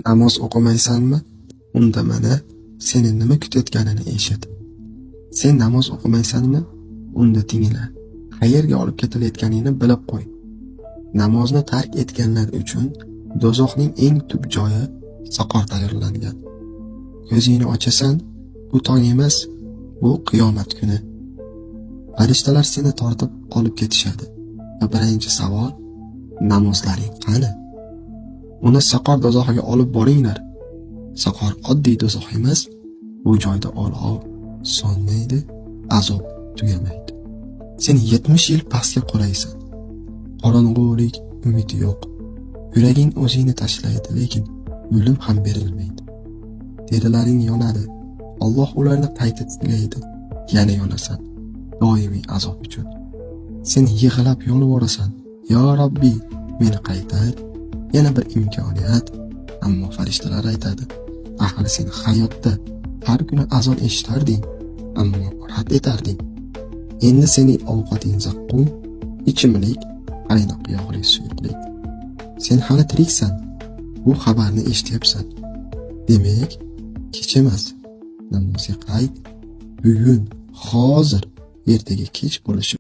Namoz o'qimaysanmi? Unda mana seni nima kutayotganini eshit. Sen namoz o'qimaysanmi? Unda tingla. Qayerga olib ketilayotganini bilib qo'y. Namozni tark etganlar uchun do'zaxning eng tub joyi saqor tayyorlangan. Ko'zingni ochasan, bu tong emas, bu qiyomat kuni. Farishtalar seni tortib olib ketishadi. Va birinchi savol, namozlaring qani? Uni saqor do'zaxiga olib boringlar. Saqor oddiy do'zax emas, bu joyda olov so'nmaydi, azob tugamaydi. Sen 70 yil pastga qulaysan. Qorong'ulik, umid yo'q. Yuraging o'zingni tashlaydi, lekin o'lim ham berilmaydi. Terilaring yonadi. Alloh ularni qayta tiklaydi. Yana yonasan. Doimiy azob uchun. Sen yig'lab yolvorasan. Yo Robbi, meni qaytar. Yana bir imkoniyat. Ammo farishtalar aytadi: "Ahli sen hayotda har kuni azon eshitarding, ammo rad etarding. Endi sening ovqating zaqqum, ichimlik qaynoq yog'li suyuqlik. Sen hali tiriksan. Bu xabarni eshityapsan. Demak, kech emas. Namozga qayt. Bugun, hozir, ertaga kech bo'lishi